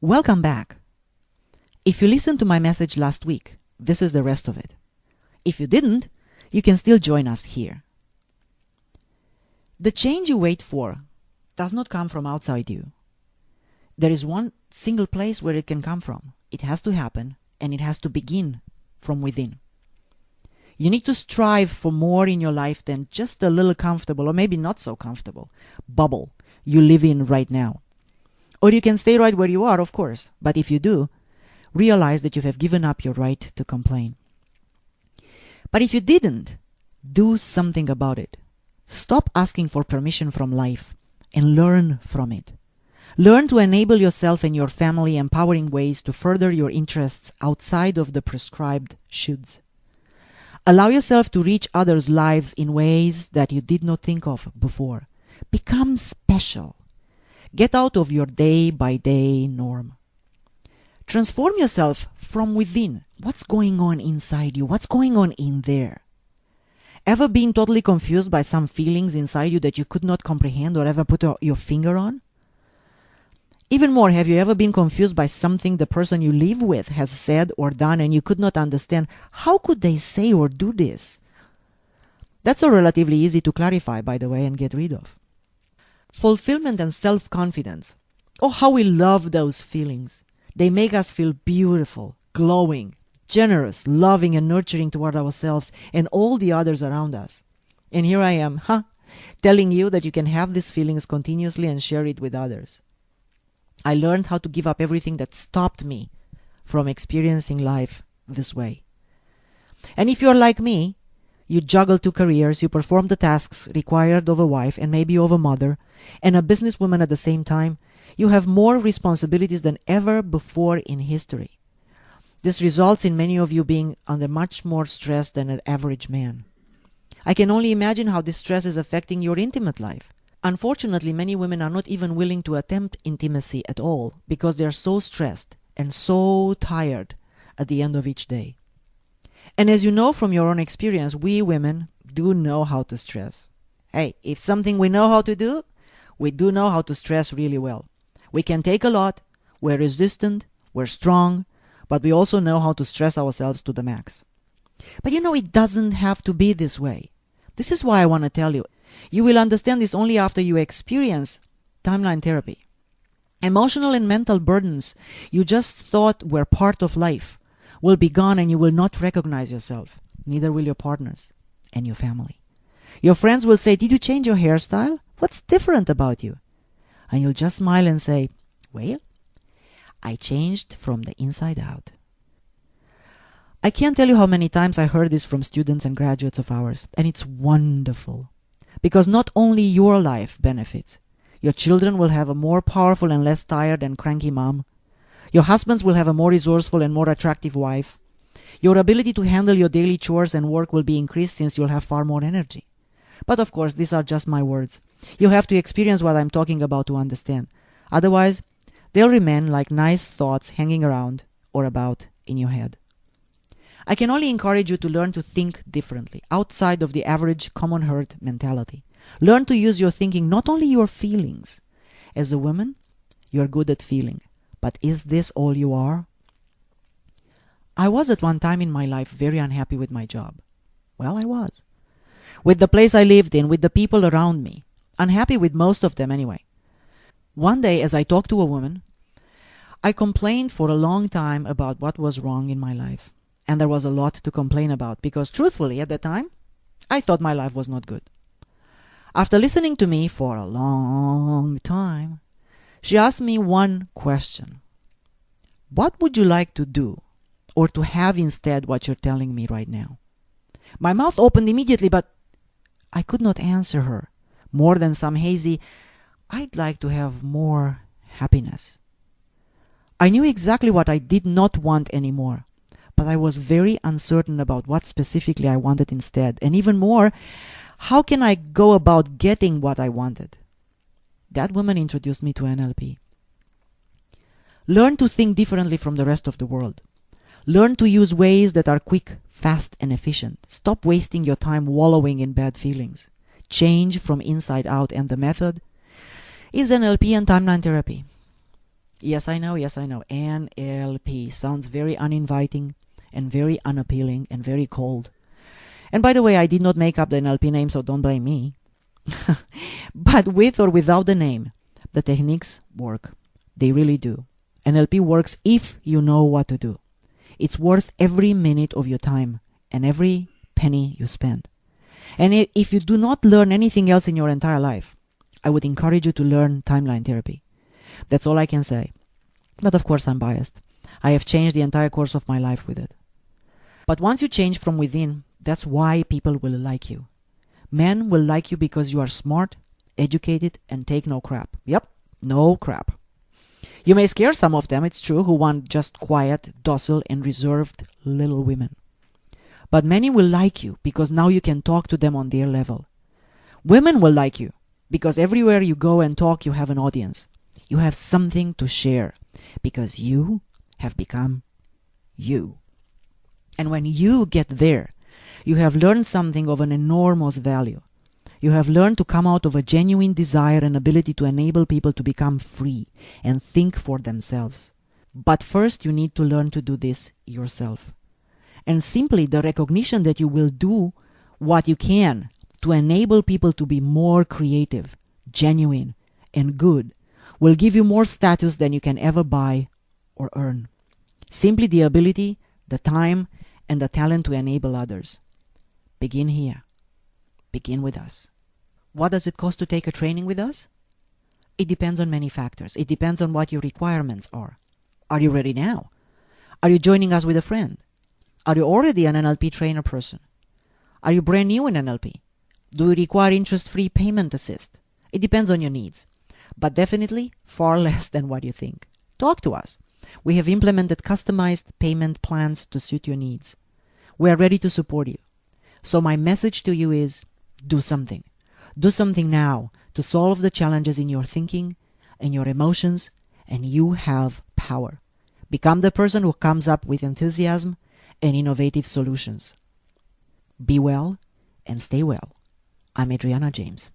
Welcome back. If you listened to my message last week, this is the rest of it. If you didn't, you can still join us here. The change you wait for does not come from outside you. There is one single place where it can come from. It has to happen, and it has to begin from within. You need to strive for more in your life than just a little comfortable, or maybe not so comfortable, bubble you live in right now. Or you can stay right where you are, of course. But if you do, realize that you have given up your right to complain. But if you didn't, do something about it. Stop asking for permission from life and learn from it. Learn to enable yourself and your family empowering ways to further your interests outside of the prescribed shoulds. Allow yourself to reach others' lives in ways that you did not think of before. Become special. Get out of your day-by-day norm. Transform yourself from within. What's going on inside you? What's going on in there? Ever been totally confused by some feelings inside you that you could not comprehend or ever put your finger on? Even more, have you ever been confused by something the person you live with has said or done and you could not understand? How could they say or do this? That's all relatively easy to clarify, by the way, and get rid of. Fulfillment and self-confidence. Oh, how we love those feelings. They make us feel beautiful, glowing, generous, loving and nurturing toward ourselves and all the others around us. And here I am, telling you that you can have these feelings continuously and share it with others. I learned how to give up everything that stopped me from experiencing life this way. And if you're like me, you juggle 2 careers, you perform the tasks required of a wife and maybe of a mother and a businesswoman at the same time, you have more responsibilities than ever before in history. This results in many of you being under much more stress than an average man. I can only imagine how this stress is affecting your intimate life. Unfortunately, many women are not even willing to attempt intimacy at all because they are so stressed and so tired at the end of each day. And as you know from your own experience, we women do know how to stress. Hey, if something we know how to do, we do know how to stress really well. We can take a lot, we're resistant, we're strong, but we also know how to stress ourselves to the max. But it doesn't have to be this way. This is why I want to tell you. You will understand this only after you experience timeline therapy. Emotional and mental burdens you just thought were part of life will be gone and you will not recognize yourself. Neither will your partners and your family. Your friends will say, "Did you change your hairstyle? What's different about you?" And you'll just smile and say, "Well, I changed from the inside out." I can't tell you how many times I heard this from students and graduates of ours, and it's wonderful. Because not only your life benefits, your children will have a more powerful and less tired and cranky mom. Your husbands will have a more resourceful and more attractive wife. Your ability to handle your daily chores and work will be increased since you'll have far more energy. But of course, these are just my words. You have to experience what I'm talking about to understand. Otherwise, they'll remain like nice thoughts hanging around or about in your head. I can only encourage you to learn to think differently, outside of the average common herd mentality. Learn to use your thinking, not only your feelings. As a woman, you're good at feeling. But is this all you are? I was at one time in my life very unhappy with my job. Well, I was. With the place I lived in, with the people around me. Unhappy with most of them anyway. One day, as I talked to a woman, I complained for a long time about what was wrong in my life. And there was a lot to complain about because truthfully at the time, I thought my life was not good. After listening to me for a long time, she asked me one question. What would you like to do or to have instead what you're telling me right now? My mouth opened immediately, but I could not answer her more than some hazy, "I'd like to have more happiness." I knew exactly what I did not want anymore. But I was very uncertain about what specifically I wanted instead. And even more, how can I go about getting what I wanted? That woman introduced me to NLP. Learn to think differently from the rest of the world. Learn to use ways that are quick, fast, and efficient. Stop wasting your time wallowing in bad feelings. Change from inside out, and the method is NLP and timeline therapy. Yes, I know. NLP sounds very uninviting and very unappealing and very cold. And by the way, I did not make up the NLP name, so don't blame me. But with or without the name, the techniques work. They really do. NLP works if you know what to do. It's worth every minute of your time and every penny you spend. And if you do not learn anything else in your entire life, I would encourage you to learn timeline therapy. That's all I can say. But of course I'm biased. I have changed the entire course of my life with it. But once you change from within, that's why people will like you. Men will like you because you are smart, educated, and take no crap. Yep, no crap. You may scare some of them, it's true, who want just quiet, docile, and reserved little women. But many will like you because now you can talk to them on their level. Women will like you because everywhere you go and talk, you have an audience. You have something to share because you have become you. And when you get there, you have learned something of an enormous value. You have learned to come out of a genuine desire and ability to enable people to become free and think for themselves. But first you need to learn to do this yourself. And simply the recognition that you will do what you can to enable people to be more creative, genuine, and good will give you more status than you can ever buy or earn. Simply the ability, the time, and the talent to enable others. Begin here. Begin with us. What does it cost to take a training with us? It depends on many factors. It depends on what your requirements are. Are you ready now? Are you joining us with a friend? Are you already an NLP trainer person? Are you brand new in NLP? Do you require interest-free payment assist? It depends on your needs, but definitely far less than what you think. Talk to us. We have implemented customized payment plans to suit your needs. We are ready to support you. So my message to you is, do something. Do something now to solve the challenges in your thinking and your emotions, and you have power. Become the person who comes up with enthusiasm and innovative solutions. Be well and stay well. I'm Adriana James.